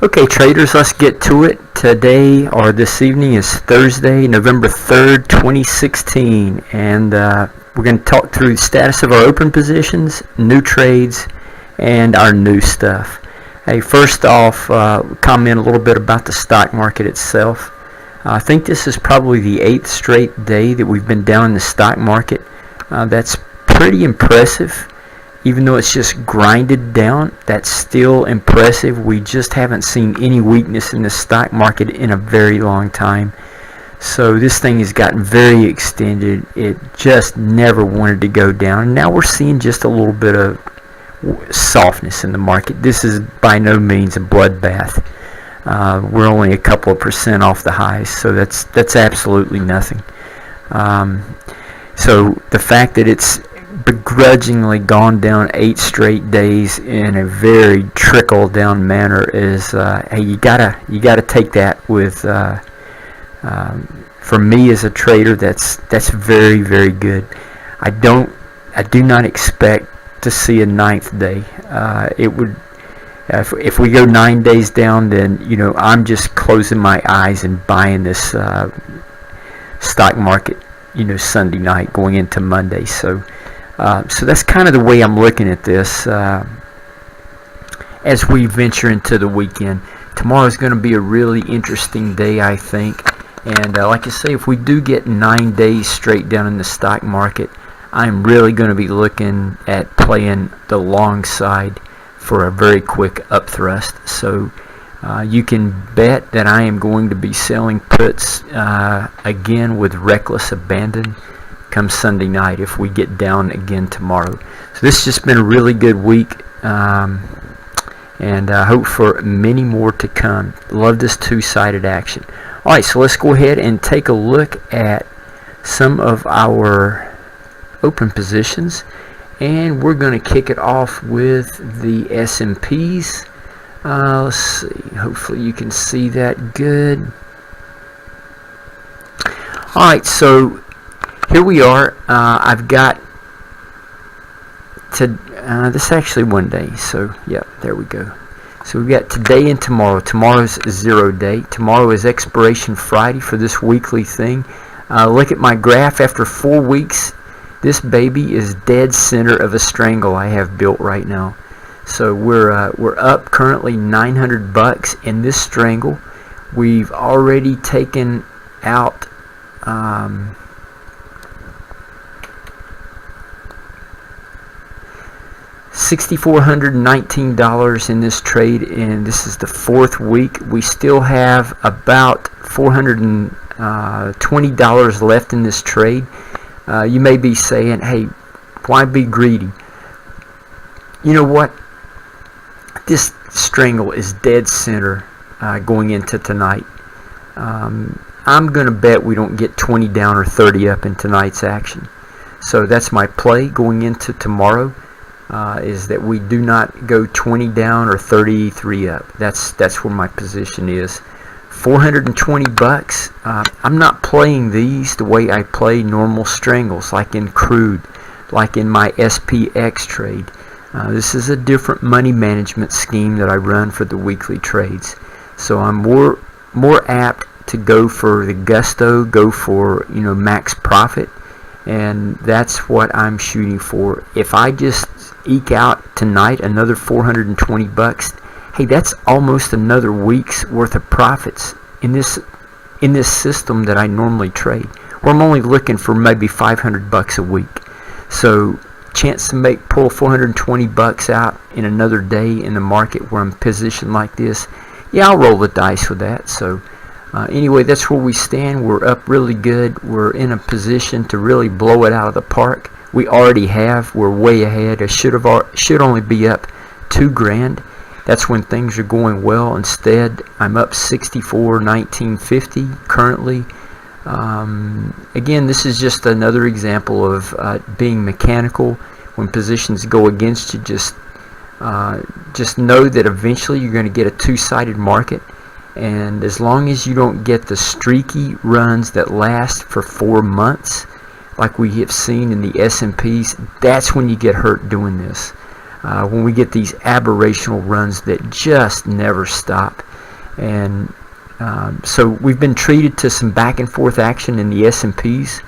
Okay, traders, let's get to it. Today, or this evening, is Thursday, November 3rd, 2016, and we're going to talk through the status of our open positions, new trades, and our new stuff. Hey, first off, comment a little bit about the stock market itself. I think this is probably the 8th straight day that we've been down in the stock market. That's pretty impressive. Even though it's just grinded down, that's still impressive. We just haven't seen any weakness in the stock market in a very long time. So this thing has gotten very extended. It just never wanted to go down. Now we're seeing just a little bit of softness in the market. This is by no means a bloodbath. We're only a couple of percent off the highs, so that's absolutely nothing. So the fact that it's begrudgingly gone down 8 straight days in a very trickle down manner is hey, you gotta take that with for me as a trader, that's very, very good. I do not expect to see a 9th day. It would if we go 9 days down, then I'm just closing my eyes and buying this stock market Sunday night going into Monday. So that's kind of the way I'm looking at this as we venture into the weekend. Tomorrow is going to be a really interesting day, I think. And like I say, if we do get 9 days straight down in the stock market, I'm really going to be looking at playing the long side for a very quick upthrust. So you can bet that I am going to be selling puts again with reckless abandon come Sunday night if we get down again tomorrow. So this has just been a really good week, and I hope for many more to come. Love this two-sided action. Alright, so let's go ahead and take a look at some of our open positions, and we're going to kick it off with the S&Ps. Let's see, hopefully you can see that good. Alright, so here we are. I've got this is actually one day, so yeah, there we go. So we've got today and tomorrow. Tomorrow's 0 day. Tomorrow is expiration Friday for this weekly thing. Look at my graph. After 4 weeks, this baby is dead center of a strangle I have built right now. So we're up currently $900 in this strangle. We've already taken out $6,419 in this trade, and this is the 4th week. We still have about $420 left in this trade. You may be saying, hey, why be greedy? You know what? This strangle is dead center going into tonight. I'm going to bet we don't get 20 down or 30 up in tonight's action. So that's my play going into tomorrow. Is that we do not go 20 down or 33 up. That's where my position is. $420. I'm not playing these the way I play normal strangles, like in crude, like in my SPX trade. This is a different money management scheme that I run for the weekly trades. So I'm more apt to go for the gusto, go for max profit, and that's what I'm shooting for. If I just eke out tonight another $420, hey, that's almost another week's worth of profits in this system that I normally trade, where I'm only looking for maybe $500 a week. So chance to pull $420 out in another day in the market where I'm positioned like this, yeah, I'll roll the dice with that. So anyway, that's where we stand. We're up really good. We're in a position to really blow it out of the park. We already have. We're way ahead. I should only be up $2,000. That's when things are going well. Instead, I'm up $64,1950 currently. Again, this is just another example of being mechanical. When positions go against you, just know that eventually you're going to get a two-sided market. And as long as you don't get the streaky runs that last for 4 months, like we have seen in the S&Ps, that's when you get hurt doing this. When we get these aberrational runs that just never stop, And so we've been treated to some back and forth action in the S&Ps,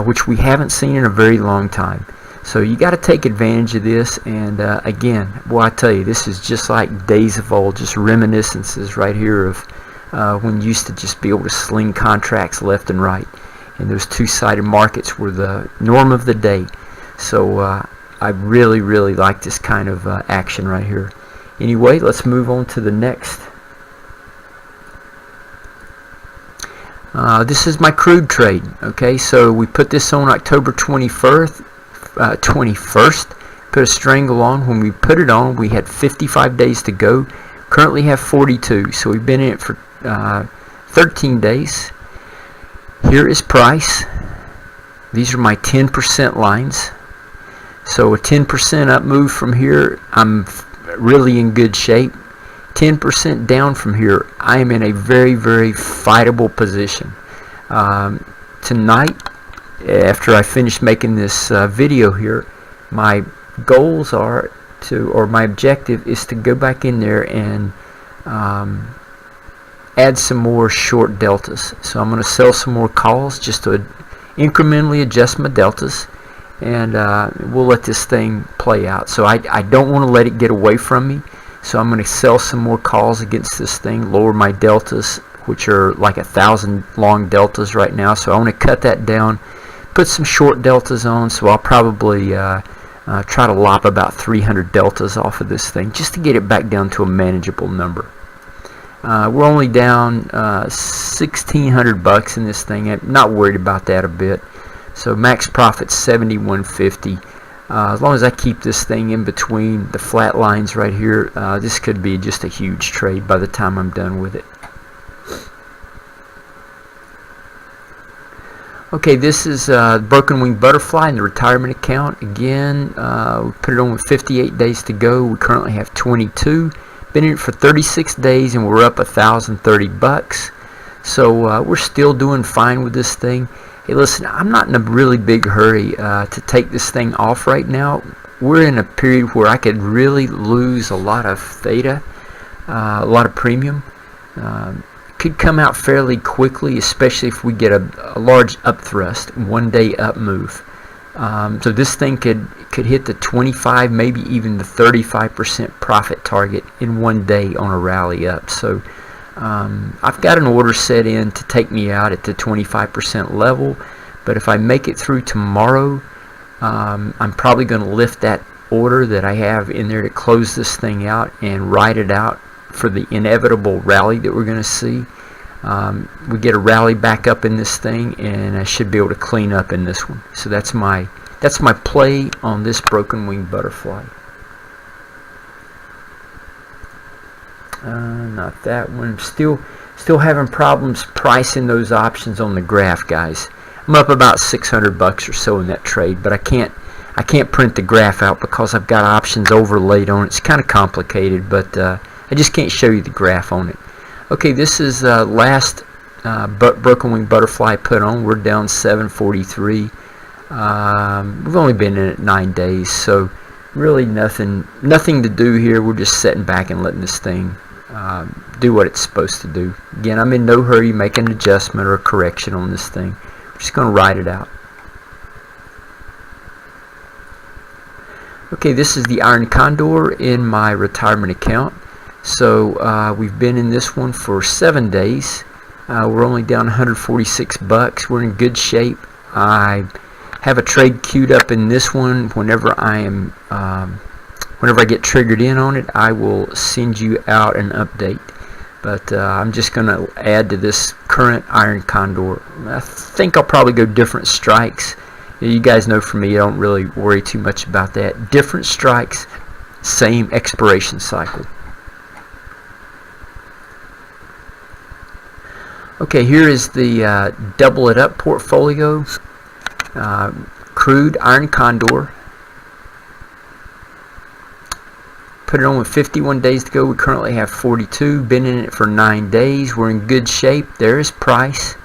which we haven't seen in a very long time. So you got to take advantage of this. And again, well, I tell you, this is just like days of old, just reminiscences right here of when you used to just be able to sling contracts left and right, and those two-sided markets were the norm of the day. So I really, really like this kind of action right here. Anyway, let's move on to the next. This is my crude trade. Okay, so we put this on October 21st. Put a strangle on. When we put it on, we had 55 days to go. Currently have 42. So we've been in it for 13 days. Here is price. These are my 10% lines. So a 10% up move from here, I'm really in good shape. 10% down from here, I am in a very, very fightable position. Tonight, after I finish making this video here, my goals are to, or my objective is to go back in there and add some more short deltas. So I'm going to sell some more calls just to incrementally adjust my deltas, and we'll let this thing play out. So I don't want to let it get away from me, so I'm going to sell some more calls against this thing, lower my deltas, which are like 1,000 long deltas right now. So I want to cut that down, put some short deltas on. So I'll probably try to lop about 300 deltas off of this thing just to get it back down to a manageable number. We're only down $1,600 in this thing. I'm not worried about that a bit. So max profit 71.50. As long as I keep this thing in between the flat lines right here, this could be just a huge trade by the time I'm done with it. Okay, this is Broken Wing Butterfly in the retirement account. Again, we put it on with 58 days to go. We currently have 22. Been in it for 36 days, and we're up $1,030. So we're still doing fine with this thing. Hey, listen, I'm not in a really big hurry to take this thing off right now. We're in a period where I could really lose a lot of theta, a lot of premium. Could come out fairly quickly, especially if we get a large up thrust, 1 day up move. So this thing could hit the 25, maybe even the 35% profit target in 1 day on a rally up. So I've got an order set in to take me out at the 25% level, but if I make it through tomorrow, I'm probably going to lift that order that I have in there to close this thing out and ride it out for the inevitable rally that we're going to see. We get a rally back up in this thing, and I should be able to clean up in this one. So that's my play on this Broken Wing Butterfly. Not that one. Still having problems pricing those options on the graph, guys. I'm up about $600 or so in that trade, but I can't print the graph out because I've got options overlaid on it. It's kind of complicated, but I just can't show you the graph on it. Okay, this is last Broken Wing Butterfly put on. We're down 743. We've only been in it 9 days, so really nothing to do here. We're just sitting back and letting this thing do what it's supposed to do. Again, I'm in no hurry making an adjustment or a correction on this thing. We're just going to ride it out. Okay, this is the Iron Condor in my retirement account. So we've been in this one for 7 days. We're only down $146. We're in good shape. I have a trade queued up in this one. Whenever I get triggered in on it, I will send you out an update. But I'm just going to add to this current Iron Condor. I think I'll probably go different strikes. You guys know from me, I don't really worry too much about that. Different strikes, same expiration cycle. Okay, here is the double it up portfolio. Crude Iron Condor. Put it on with 51 days to go. We currently have 42. Been in it for 9 days. We're in good shape. There's price.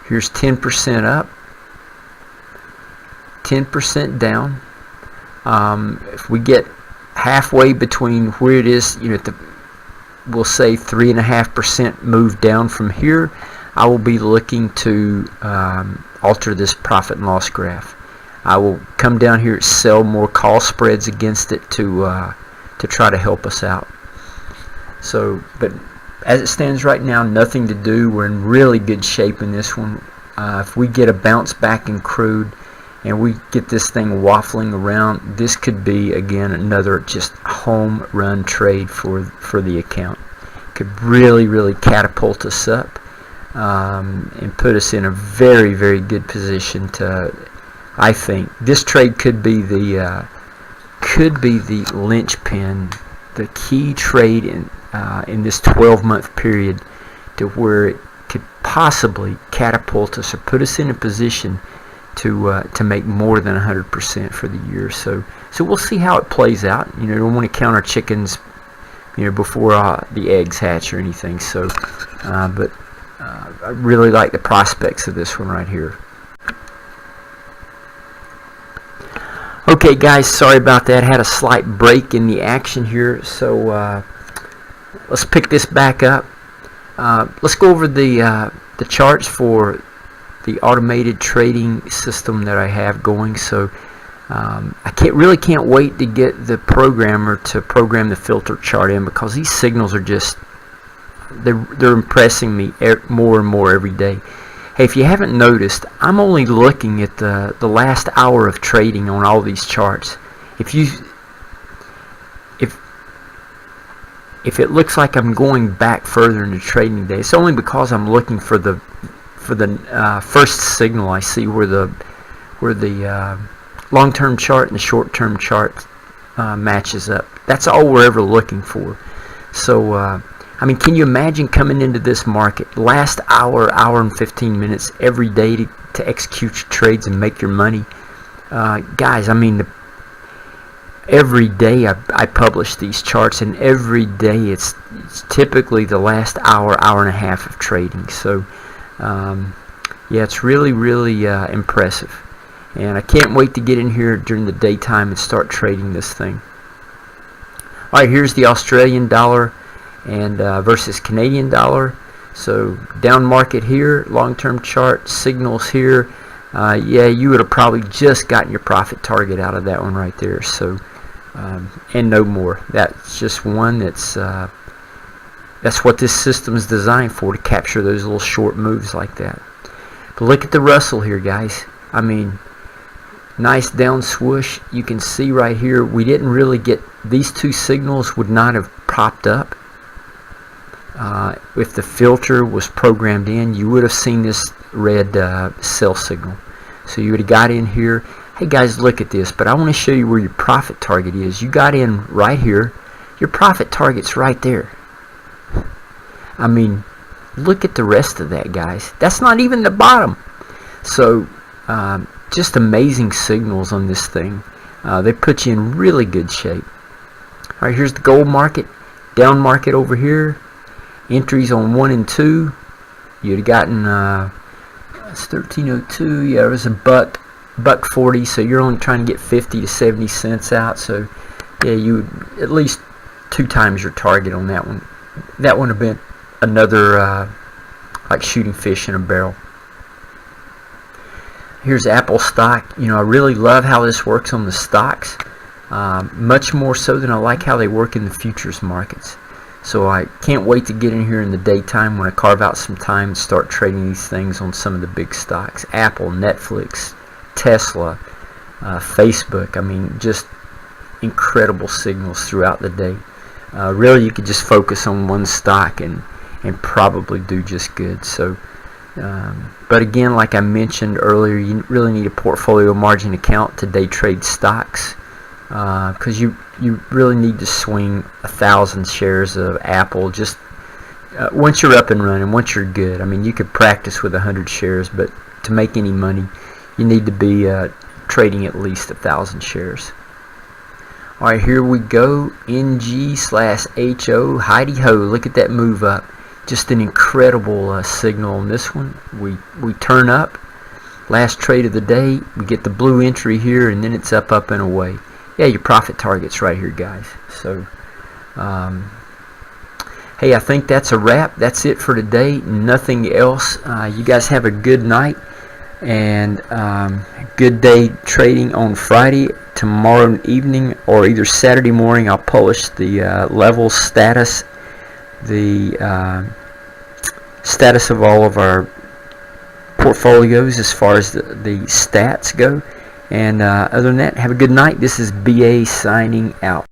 Here's 10% up, 10% down. If we get halfway between where it is, you know, we'll say 3.5% move down from here, I will be looking to alter this profit and loss graph. I will come down here, sell more call spreads against it to try to help us out. So, but as it stands right now, nothing to do. We're in really good shape in this one. If we get a bounce back in crude and we get this thing waffling around, this could be again another just home run trade for the account. Could really catapult us up and put us in a very good position to. I think this trade could be the linchpin, the key trade in this 12-month period, to where it could possibly catapult us or put us in a position to make more than 100% for the year. So we'll see how it plays out. You know, don't want to count our chickens, you know, before the eggs hatch or anything. So, but I really like the prospects of this one right here. Okay guys, sorry about that. Had a slight break in the action here, so let's pick this back up. Let's go over the charts for the automated trading system that I have going. So I really can't wait to get the programmer to program the filter chart in, because these signals are just they're impressing me more and more every day. Hey, if you haven't noticed, I'm only looking at the last hour of trading on all these charts. If it looks like I'm going back further into trading day, it's only because I'm looking for the first signal I see where the long-term chart and the short-term chart matches up. That's all we're ever looking for. So I mean, can you imagine coming into this market last hour and 15 minutes every day to execute your trades and make your money? Guys, I mean, every day I publish these charts, and every day it's typically the last hour and a half of trading. So yeah, it's really impressive, and I can't wait to get in here during the daytime and start trading this thing. Alright, here's the Australian dollar and versus Canadian dollar. So down market here, long-term chart signals here. Yeah, you would have probably just gotten your profit target out of that one right there. So and no more. That's just one that's what this system is designed for, to capture those little short moves like that. But look at the Russell here, guys. I mean, nice down swoosh. You can see right here, we didn't really get, these two signals would not have popped up. If the filter was programmed in, you would have seen this red sell signal. So you would have got in here. Hey guys, look at this, but I want to show you where your profit target is. You got in right here. Your profit target's right there. I mean, look at the rest of that, guys. That's not even the bottom. So just amazing signals on this thing. They put you in really good shape. Alright, here's the gold market. Down market over here. Entries on 1 and 2. You'd have gotten it's 1302. Yeah, it was $1.40. So you're only trying to get 50 to 70 cents out. So yeah, you would at least 2 times your target on that one. That would have been another like shooting fish in a barrel. Here's Apple stock. You know, I really love how this works on the stocks, much more so than I like how they work in the futures markets. So I can't wait to get in here in the daytime when I carve out some time and start trading these things on some of the big stocks. Apple, Netflix, Tesla, Facebook. I mean, just incredible signals throughout the day. Really, you could just focus on one stock and probably do just good. So, but again, like I mentioned earlier, you really need a portfolio margin account to day trade stocks, because you really need to swing 1,000 shares of Apple just once you're up and running, once you're good. I mean, you could practice with 100 shares, but to make any money, you need to be trading at least 1,000 shares. Alright, here we go. NG/HO. Heidi ho. Look at that move up. Just an incredible signal on this one. We turn up. Last trade of the day. We get the blue entry here, and then it's up and away. Yeah, your profit target's right here, guys. So, Hey, I think that's a wrap. That's it for today. Nothing else. You guys have a good night and good day trading on Friday. Tomorrow evening or either Saturday morning, I'll publish the level status, the status of all of our portfolios as far as the stats go. And other than that, have a good night. This is BA signing out.